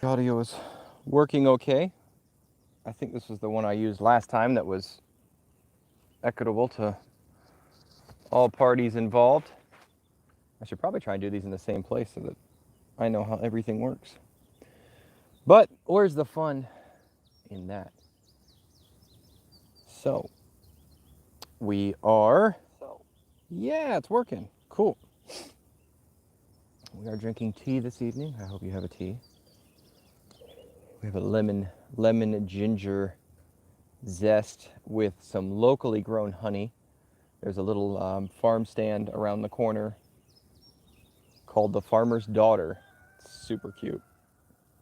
Audio is working okay. I think this was the one I used last time that was equitable to all parties involved. I should probably try and do these in the same place so that I know how everything works. But where's the fun in that? So we are, yeah, it's working. Cool. We are drinking tea this evening. I hope you have a tea. We have a lemon ginger zest with some locally grown honey. There's a little farm stand around the corner called the Farmer's Daughter. It's super cute.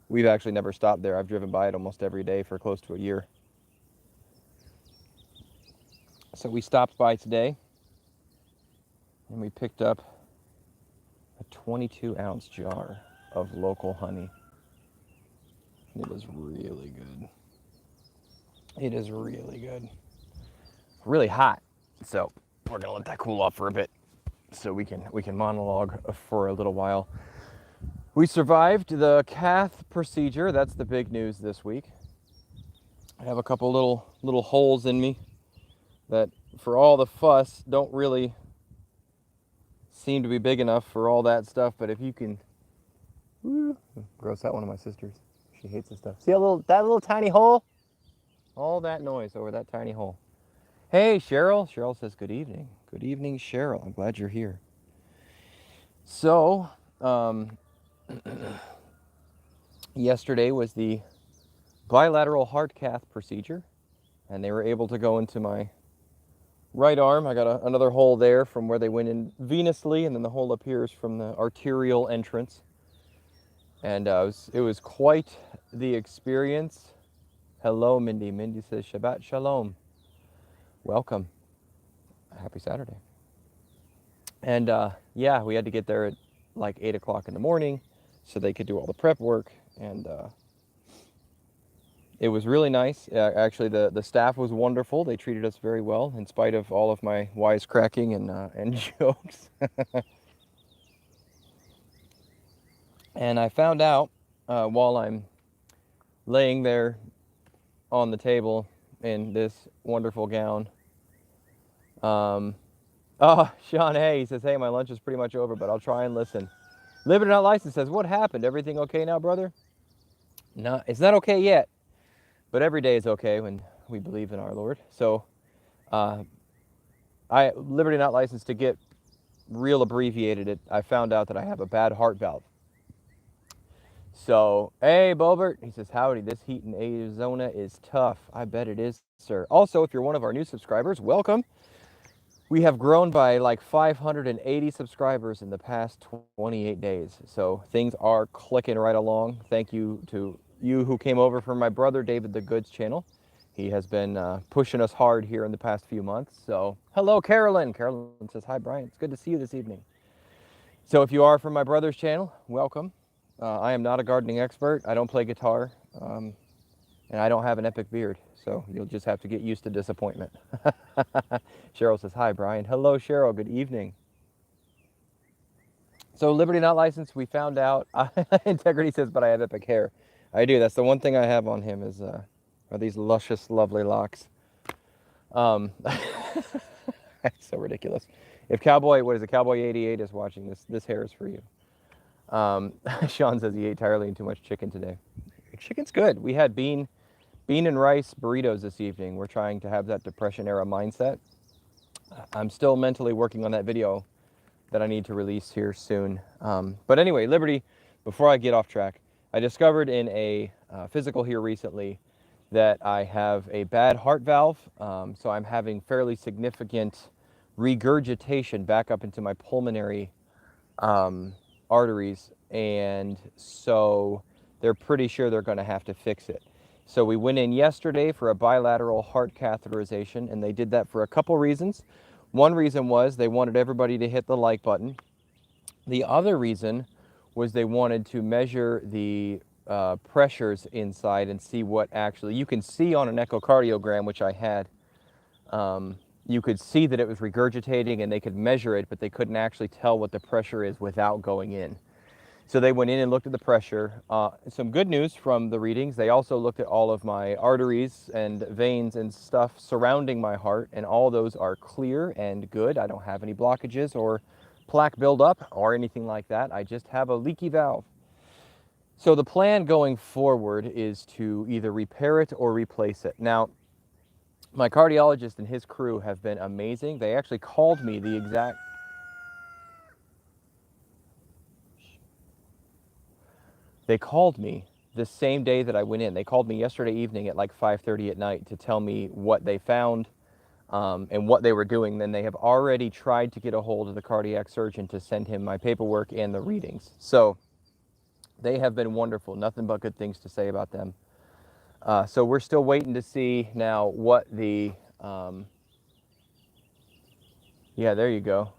We've actually never stopped there. I've driven by it almost every day for close to a year. So we stopped by today and we picked up a 22-ounce jar of local honey. It is really good. It is really good. Really hot. So we're gonna let that cool off for a bit so we can monologue for a little while. We survived the cath procedure. That's the big news this week. I have a couple little holes in me that, for all the fuss, don't really seem to be big enough for all that stuff. But if you can, woo, gross out one of my sisters. She hates this stuff. See that little tiny hole? All that noise over that tiny hole. Hey, Cheryl. Cheryl says good evening. Good evening, Cheryl. I'm glad you're here. So, yesterday was the bilateral heart cath procedure, and they were able to go into my right arm. I got another hole there from where they went in venously, and then the hole appears from the arterial entrance. And it was quite the experience. Hello, Mindy. Mindy says Shabbat Shalom. Welcome. Happy Saturday. And yeah, we had to get there at like 8 o'clock in the morning so they could do all the prep work. And it was really nice. Actually, the staff was wonderful. They treated us very well in spite of all of my wisecracking and jokes. And I found out while I'm laying there on the table in this wonderful gown. Oh, Sean Hay, he says, hey, my lunch is pretty much over, but I'll try and listen. Live It or Not Licensed says, what happened? Everything okay now, brother? No, it's not okay yet, but every day is okay when we believe in our Lord. So Liberty Not Licensed, to get real abbreviated, I found out that I have a bad heart valve. So, hey, Bobert, he says, howdy, this heat in Arizona is tough. I bet it is, sir. Also, if you're one of our new subscribers, welcome. We have grown by like 580 subscribers in the past 28 days. So things are clicking right along. Thank you to you who came over from my brother David the Goods channel. He has been pushing us hard here in the past few months. So hello, Carolyn. Carolyn says, hi, Brian. It's good to see you this evening. So if you are from my brother's channel, welcome. I am not a gardening expert. I don't play guitar. And I don't have an epic beard, so you'll just have to get used to disappointment. Cheryl says, hi, Brian. Hello, Cheryl. Good evening. So Liberty Not Licensed, we found out. Integrity says, but I have epic hair. I do. That's the one thing I have on him is are these luscious, lovely locks. It's so ridiculous. If Cowboy 88 is watching this hair is for you. Sean says he ate entirely too much chicken today. Chicken's good. We had bean and rice burritos this evening. We're trying to have that Depression era mindset. I'm still mentally working on that video that I need to release here soon. But anyway, Liberty, before I get off track, I discovered in a physical here recently that I have a bad heart valve. So I'm having fairly significant regurgitation back up into my pulmonary arteries. And so they're pretty sure they're going to have to fix it. So we went in yesterday for a bilateral heart catheterization, and they did that for a couple reasons. One reason was they wanted everybody to hit the like button. The other reason was they wanted to measure the pressures inside and see what actually, you can see on an echocardiogram, which I had, you could see that it was regurgitating and they could measure it, but they couldn't actually tell what the pressure is without going in. So they went in and looked at the pressure. Some good news from the readings. They also looked at all of my arteries and veins and stuff surrounding my heart, and all those are clear and good. I don't have any blockages or plaque buildup or anything like that. I just have a leaky valve. So the plan going forward is to either repair it or replace it. Now, my cardiologist and his crew have been amazing. They actually called me the exact... They called me the same day that I went in. They called me yesterday evening at like 5:30 at night to tell me what they found and what they were doing. Then they have already tried to get a hold of the cardiac surgeon to send him my paperwork and the readings. So they have been wonderful. Nothing but good things to say about them. So we're still waiting to see now what the... yeah, there you go.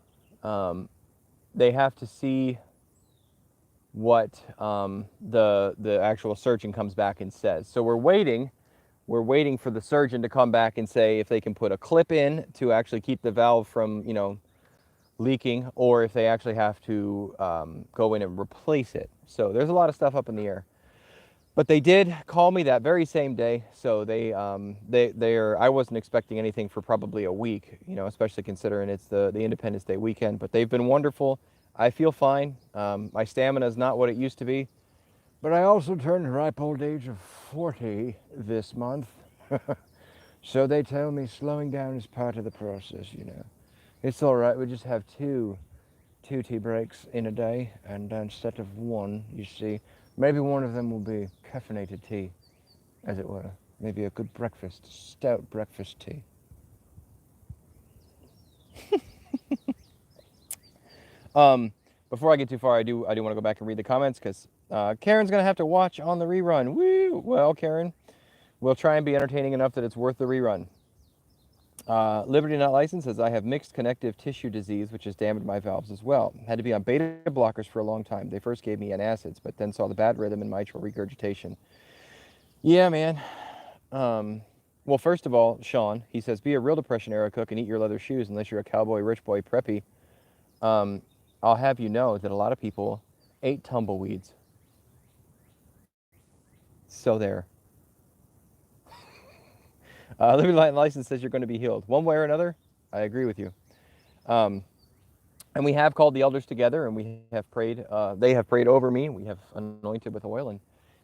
They have to see what the actual surgeon comes back and says. So we're waiting for the surgeon to come back and say if they can put a clip in to actually keep the valve from, you know, leaking, or if they actually have to go in and replace it. So there's a lot of stuff up in the air. But they did call me that very same day, so they're I wasn't expecting anything for probably a week, you know, especially considering it's the Independence Day weekend. But they've been wonderful. I feel fine. My stamina is not what it used to be, but I also turned the ripe old age of 40 this month. So they tell me slowing down is part of the process, you know. It's all right. We just have two tea breaks in a day, and instead of one, you see, maybe one of them will be caffeinated tea, as it were. Maybe a good breakfast, stout breakfast tea. Before I get too far, I do want to go back and read the comments, because Karen's going to have to watch on the rerun. Woo! Well, Karen, we'll try and be entertaining enough that it's worth the rerun. Liberty Not Licensed says, I have mixed connective tissue disease, which has damaged my valves as well. Had to be on beta blockers for a long time. They first gave me antacids, but then saw the bad rhythm and mitral regurgitation. Yeah, man. Well, first of all, Sean, he says, be a real Depression era cook and eat your leather shoes unless you're a cowboy, rich boy, preppy. I'll have you know that a lot of people ate tumbleweeds. So there. Liberty Not Licensed says you're going to be healed. One way or another, I agree with you. And we have called the elders together, and we have prayed. They have prayed over me. We have anointed with oil and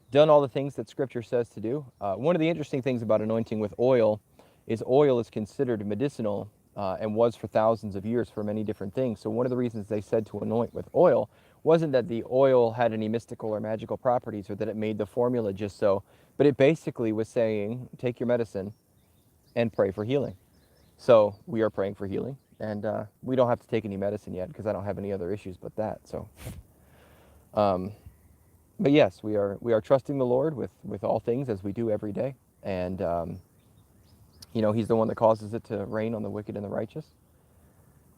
done all the things that Scripture says to do. One of the interesting things about anointing with oil is considered medicinal and was for thousands of years for many different things. So one of the reasons they said to anoint with oil wasn't that the oil had any mystical or magical properties or that it made the formula just so, but it basically was saying, take your medicine and pray for healing. So we are praying for healing, and we don't have to take any medicine yet because I don't have any other issues but that. So, but yes, we are trusting the Lord with all things as we do every day, and you know, He's the one that causes it to rain on the wicked and the righteous.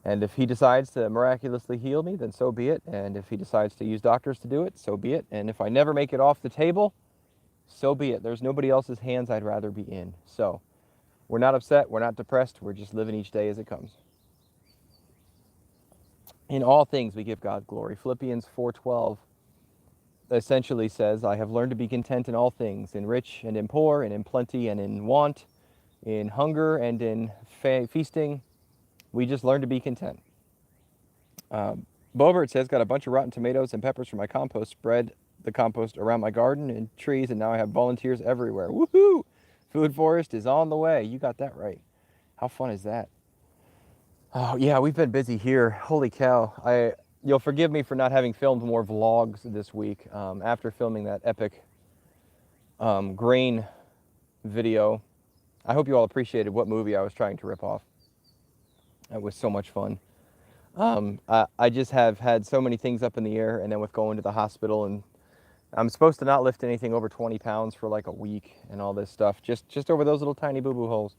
And if He decides to miraculously heal me, then so be it. And if He decides to use doctors to do it, so be it. And if I never make it off the table, so be it. There's nobody else's hands I'd rather be in. So we're not upset. We're not depressed. We're just living each day as it comes. In all things, we give God glory. Philippians 4:12 essentially says, I have learned to be content in all things, in rich and in poor, and in plenty and in want, in hunger and in feasting. We just learn to be content. Bobert says, got a bunch of rotten tomatoes and peppers from my compost, spread the compost around my garden and trees, and now I have volunteers everywhere. Woohoo! Food Forest is on the way. You got that right. How fun is that? Oh, yeah, we've been busy here. Holy cow. You'll forgive me for not having filmed more vlogs this week. After filming that epic grain video, I hope you all appreciated what movie I was trying to rip off. It was so much fun. I just have had so many things up in the air, and then with going to the hospital, and I'm supposed to not lift anything over 20 pounds for like a week and all this stuff, just over those little tiny boo-boo holes.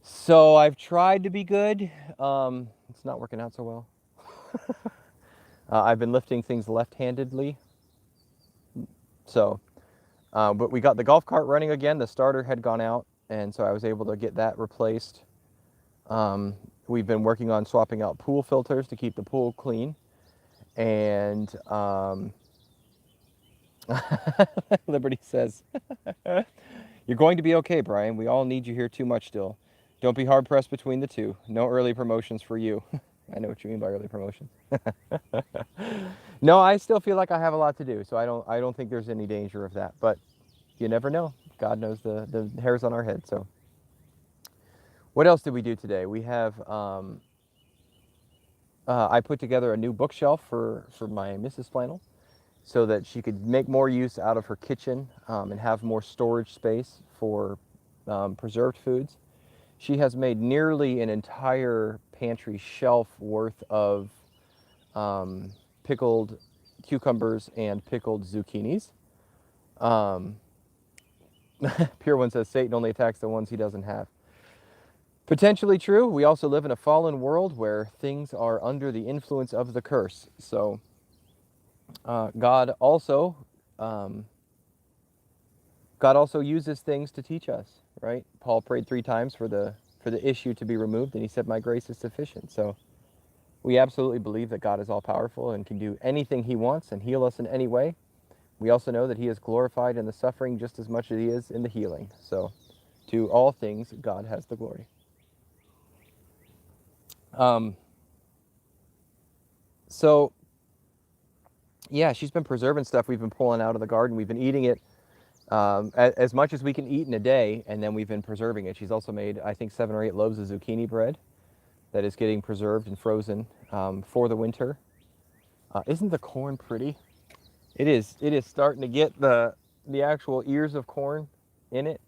So I've tried to be good. It's not working out so well. I've been lifting things left-handedly. So, but we got the golf cart running again. The starter had gone out, and so I was able to get that replaced. We've been working on swapping out pool filters to keep the pool clean. And Liberty says, you're going to be okay, Brian. We all need you here too much still. Don't be hard pressed between the two. No early promotions for you. I know what you mean by early promotions. No, I still feel like I have a lot to do, so I don't think there's any danger of that. But you never know. God knows the hairs on our head. So what else did we do today? We have I put together a new bookshelf for my Mrs. Flannel, so that she could make more use out of her kitchen and have more storage space for preserved foods. She has made nearly an entire pantry shelf worth of pickled cucumbers and pickled zucchinis. Pure One says Satan only attacks the ones he doesn't have. Potentially true. We also live in a fallen world where things are under the influence of the curse. So God also uses things to teach us, right? Paul prayed 3 times for the issue to be removed, and he said, "My grace is sufficient." So we absolutely believe that God is all powerful and can do anything he wants and heal us in any way. We also know that he is glorified in the suffering just as much as he is in the healing. So to all things, God has the glory. So yeah, she's been preserving stuff we've been pulling out of the garden. We've been eating it as much as we can eat in a day, and then we've been preserving it. She's also made, I think, 7 or 8 loaves of zucchini bread that is getting preserved and frozen for the winter. Isn't the corn pretty? It is. It is starting to get the actual ears of corn in it.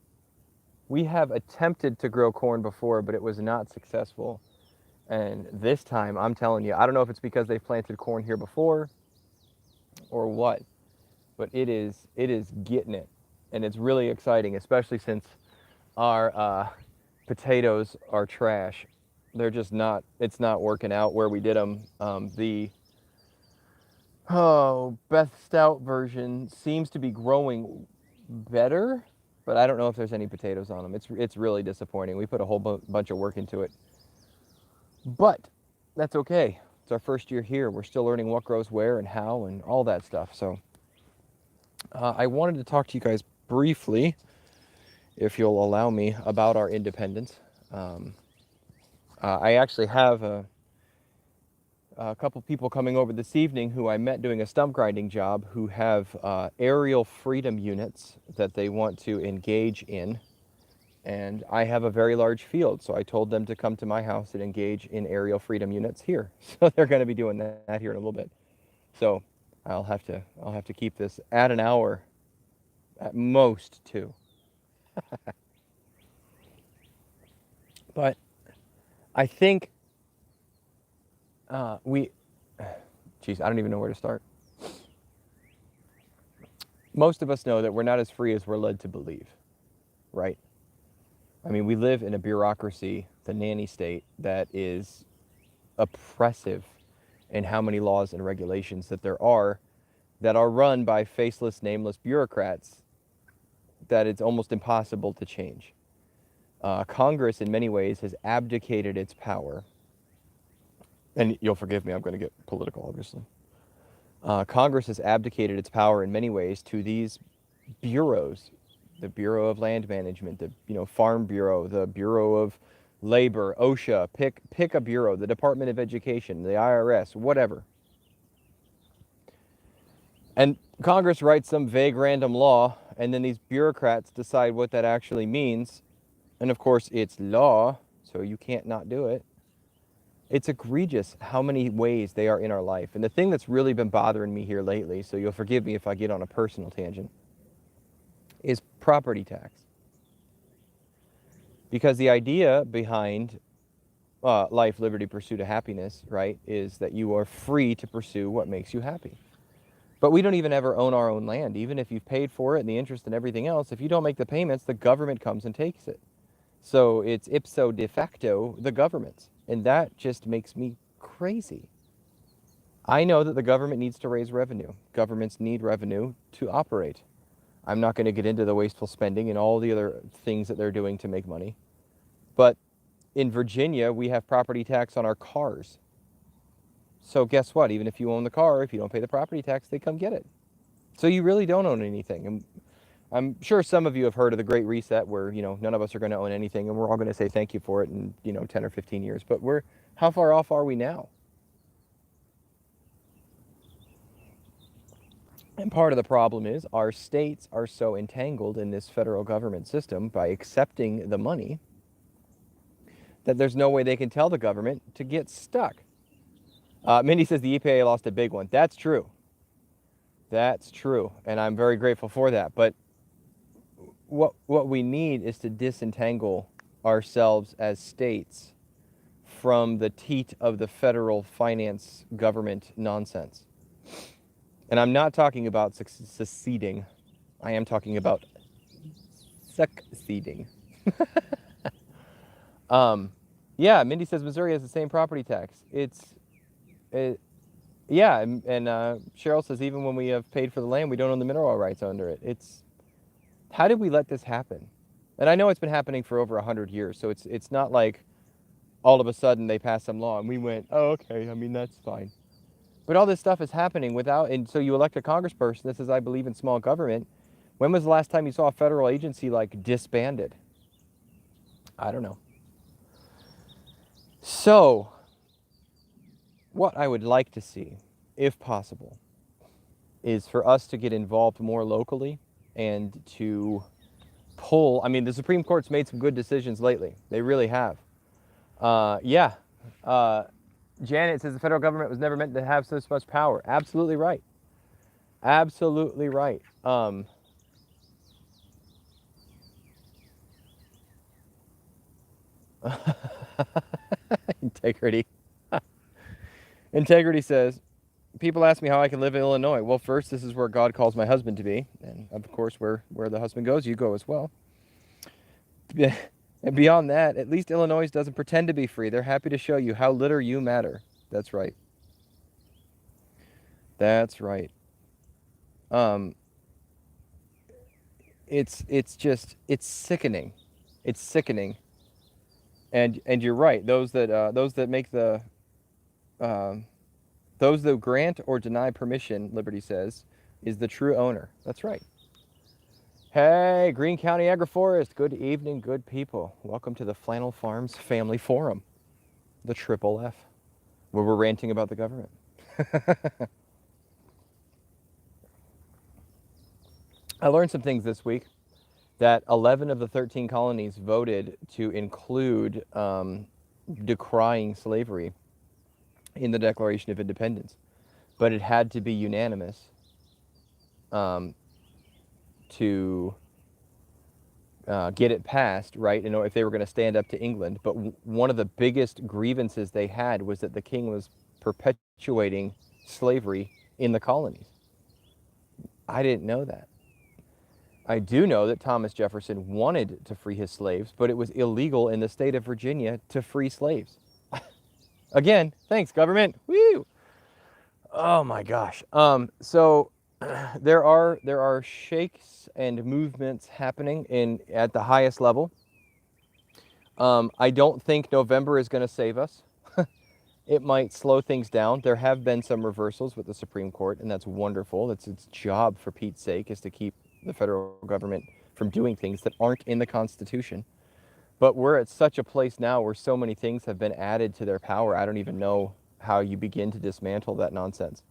We have attempted to grow corn before, but it was not successful. And this time, I'm telling you, I don't know if it's because they've planted corn here before or what, but it is getting it. And it's really exciting, especially since our potatoes are trash. They're just not, it's not working out where we did them. The Beth Stout version seems to be growing better, but I don't know if there's any potatoes on them. It's really disappointing. We put a whole bunch of work into it. But that's okay. It's our first year here. We're still learning what grows where and how and all that stuff. So I wanted to talk to you guys briefly, if you'll allow me, about our independence. I actually have a couple people coming over this evening who I met doing a stump grinding job who have aerial freedom units that they want to engage in. And I have a very large field, so I told them to come to my house and engage in aerial freedom units here. So they're going to be doing that here in a little bit. So I'll have to keep this at an hour, at most 2. But I think geez, I don't even know where to start. Most of us know that we're not as free as we're led to believe, right? I mean, we live in a bureaucracy, the nanny state, that is oppressive in how many laws and regulations that there are that are run by faceless, nameless bureaucrats that it's almost impossible to change. Congress, in many ways, has abdicated its power. And you'll forgive me, I'm going to get political, obviously. Congress has abdicated its power in many ways to these bureaus, the Bureau of Land Management, the Farm Bureau, the Bureau of Labor, OSHA, pick a bureau, the Department of Education, the IRS, whatever. And Congress writes some vague random law, and then these bureaucrats decide what that actually means. And of course, it's law, so you can't not do it. It's egregious how many ways they are in our life. And the thing that's really been bothering me here lately, so you'll forgive me if I get on a personal tangent, is property tax. Because the idea behind life, liberty, pursuit of happiness, right, is that you are free to pursue what makes you happy. But we don't even ever own our own land. Even if you've paid for it and the interest and everything else, if you don't make the payments, the government comes and takes it. So it's ipso de facto the government's. And that just makes me crazy. I know that the government needs to raise revenue. Governments need revenue to operate. I'm not going to get into the wasteful spending and all the other things that they're doing to make money. But in Virginia, we have property tax on our cars. So guess what? Even if you own the car, if you don't pay the property tax, they come get it. So you really don't own anything. And I'm sure some of you have heard of the Great Reset where, none of us are going to own anything and we're all going to say thank you for it in, 10 or 15 years. But how far off are we now? And part of the problem is our states are so entangled in this federal government system by accepting the money that there's no way they can tell the government to get stuck. Mindy says the EPA lost a big one. That's true. That's true. And I'm very grateful for that. But what we need is to disentangle ourselves as states from the teat of the federal finance government nonsense. And I'm not talking about seceding. I am talking about succeeding. Yeah, Mindy says Missouri has the same property tax. Yeah, and Cheryl says even when we have paid for the land, we don't own the mineral rights under it. How did we let this happen? And I know it's been happening for over 100 years, so it's not like all of a sudden they passed some law and we went, oh, okay, I mean, that's fine. But all this stuff is happening without, and so you elect a congressperson that says, I believe in small government. When was the last time you saw a federal agency like disbanded? I don't know. So, what I would like to see, if possible, is for us to get involved more locally and to pull. I mean, the Supreme Court's made some good decisions lately. They really have. Yeah. Janet says the federal government was never meant to have so much power. Absolutely right. Absolutely right. Integrity. Integrity says, people ask me how I can live in Illinois. Well, first, this is where God calls my husband to be. And of course, where the husband goes, you go as well. And beyond that, at least Illinois doesn't pretend to be free. They're happy to show you how little you matter. That's right. That's right. It's sickening. It's sickening. And you're right. Those that make the those that grant or deny permission, Liberty says, is the true owner. That's right. Hey, Greene County Agroforest. Good evening, good people. Welcome to the Flannel Farms Family Forum, the Triple F, where we're ranting about the government. I learned some things this week that 11 of the 13 colonies voted to include decrying slavery in the Declaration of Independence, but it had to be unanimous to get it passed, right? If they were going to stand up to England. But one of the biggest grievances they had was that the king was perpetuating slavery in the colonies. I didn't know that. I do know that Thomas Jefferson wanted to free his slaves, but it was illegal in the state of Virginia to free slaves. Again, thanks, government. Woo! Oh my gosh. So there are shakes and movements happening at the highest level. I don't think November is going to save us. It might slow things down. There have been some reversals with the Supreme Court, and that's wonderful. That's its job, for Pete's sake, is to keep the federal government from doing things that aren't in the Constitution. But we're at such a place now where so many things have been added to their power, I don't even know how you begin to dismantle that nonsense.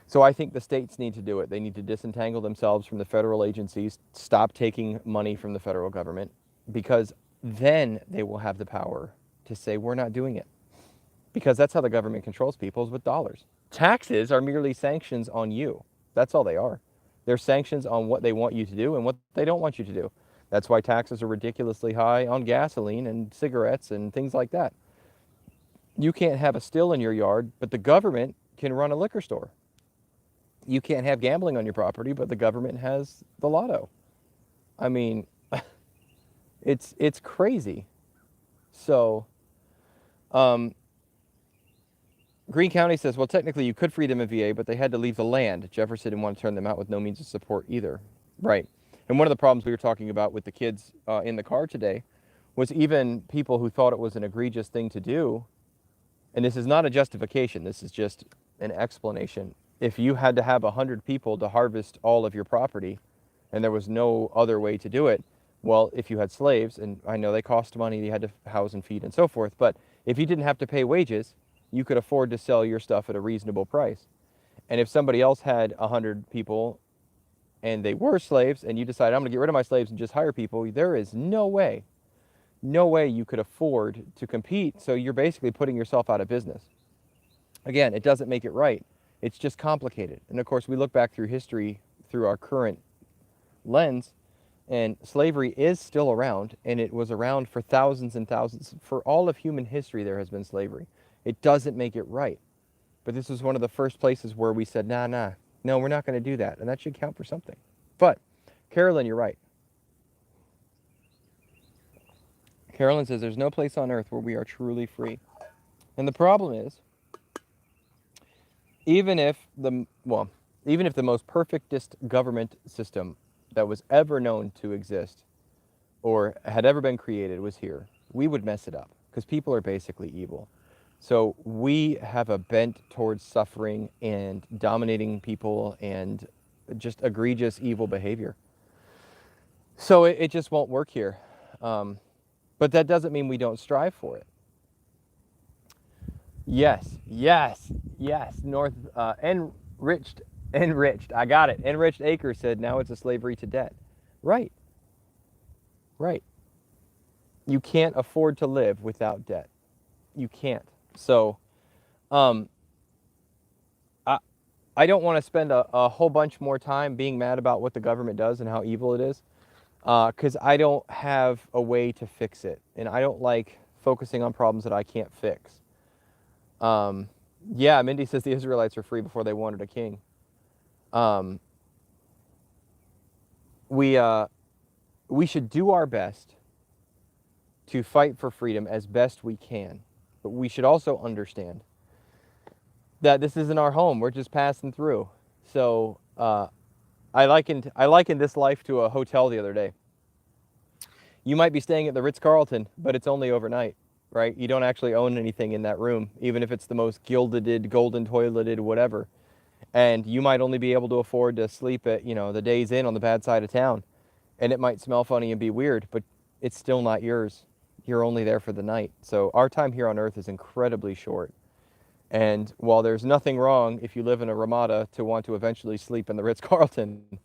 So I think the states need to do it. They need to disentangle themselves from the federal agencies, stop taking money from the federal government, because then they will have the power to say, we're not doing it. Because that's how the government controls people, is with dollars. Taxes are merely sanctions on you. That's all they are. They're sanctions on what they want you to do and what they don't want you to do. That's why taxes are ridiculously high on gasoline and cigarettes and things like that. You can't have a still in your yard, but the government can run a liquor store. You can't have gambling on your property, but the government has the lotto. I mean, it's crazy. So, Greene County says, well, technically you could free them in VA, but they had to leave the land. Jefferson didn't want to turn them out with no means of support either. Right. And one of the problems we were talking about with the kids in the car today was even people who thought it was an egregious thing to do And this is not a justification. This is just an explanation. If you had to have 100 people to harvest all of your property and there was no other way to do it, well, if you had slaves, and I know they cost money, you had to house and feed and so forth, but if you didn't have to pay wages, you could afford to sell your stuff at a reasonable price. And if somebody else had 100 people and they were slaves and you decide, I'm going to get rid of my slaves and just hire people, there is no way you could afford to compete. So you're basically putting yourself out of business. Again, it doesn't make it right. It's just complicated. And of course, we look back through history through our current lens, and slavery is still around, and it was around for thousands and thousands. For all of human history, there has been slavery. It doesn't make it right. But this was one of the first places where we said, no, we're not going to do that. And that should count for something. But Carolyn, you're right. Carolyn says there's no place on earth where we are truly free. And the problem is, even if the most perfectest government system that was ever known to exist or had ever been created was here, we would mess it up because people are basically evil. So we have a bent towards suffering and dominating people and just egregious evil behavior. So it just won't work here. But that doesn't mean we don't strive for it. Yes. North enriched. I got it. Enriched Acre said now it's a slavery to debt. Right. You can't afford to live without debt. You can't. So, I don't want to spend a whole bunch more time being mad about what the government does and how evil it is, because I don't have a way to fix it, and I don't like focusing on problems that I can't fix. Yeah, Mindy says the Israelites were free before they wanted a king. We should do our best to fight for freedom as best we can, but we should also understand that this isn't our home. We're just passing through. So I likened this life to a hotel the other day. You might be staying at the Ritz-Carlton, but it's only overnight, right? You don't actually own anything in that room, even if it's the most gilded, golden toileted, whatever. And you might only be able to afford to sleep at, the Days Inn on the bad side of town. And it might smell funny and be weird, but it's still not yours. You're only there for the night. So our time here on earth is incredibly short. And while there's nothing wrong if you live in a Ramada to want to eventually sleep in the Ritz-Carlton,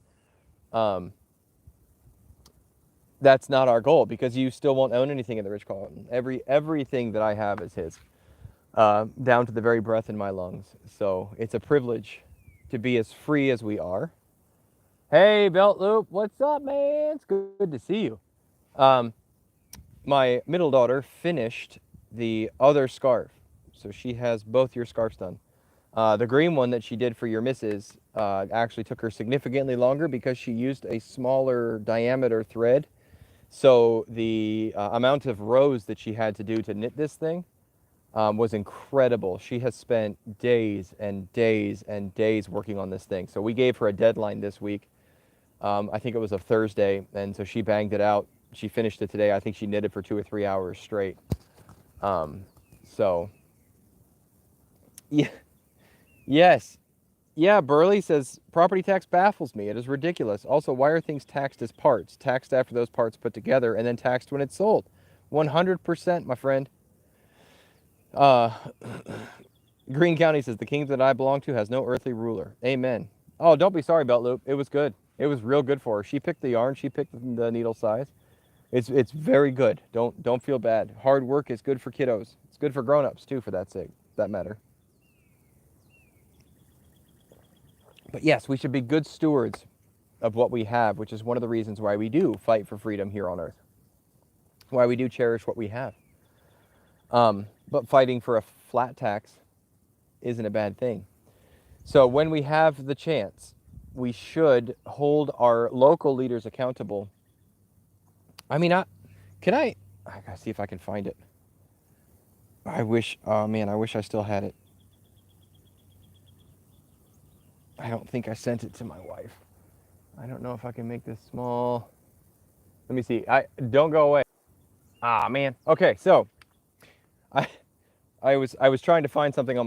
that's not our goal, because you still won't own anything in the Ritz-Carlton. Everything that I have is his, down to the very breath in my lungs. So it's a privilege to be as free as we are. Hey, Belt Loop, what's up, man? It's good to see you. My middle daughter finished the other scarf, so she has both your scarves done. The green one that she did for your missus actually took her significantly longer because she used a smaller diameter thread. So the amount of rows that she had to do to knit this thing was incredible. She has spent days and days and days working on this thing. So we gave her a deadline this week. I think it was a Thursday, and so she banged it out. She finished it today. I think she knitted for 2 or 3 hours straight. So, yeah, yes. Yeah, Burley says, property tax baffles me. It is ridiculous. Also, why are things taxed as parts? Taxed after those parts put together and then taxed when it's sold. 100%, my friend. Greene County says, the kingdom that I belong to has no earthly ruler. Amen. Oh, don't be sorry, Belt Loop. It was good. It was real good for her. She picked the yarn. She picked the needle size. It's very good. Don't feel bad. Hard work is good for kiddos. It's good for grown-ups too, for that matter. But yes, we should be good stewards of what we have, which is one of the reasons why we do fight for freedom here on earth. Why we do cherish what we have. But fighting for a flat tax isn't a bad thing. So when we have the chance, we should hold our local leaders accountable. I mean, I gotta see if I can find it. I wish I still had it. I don't think I sent it to my wife. I don't know if I can make this small. Let me see. Don't go away. Ah, man. Okay, so I was trying to find something on my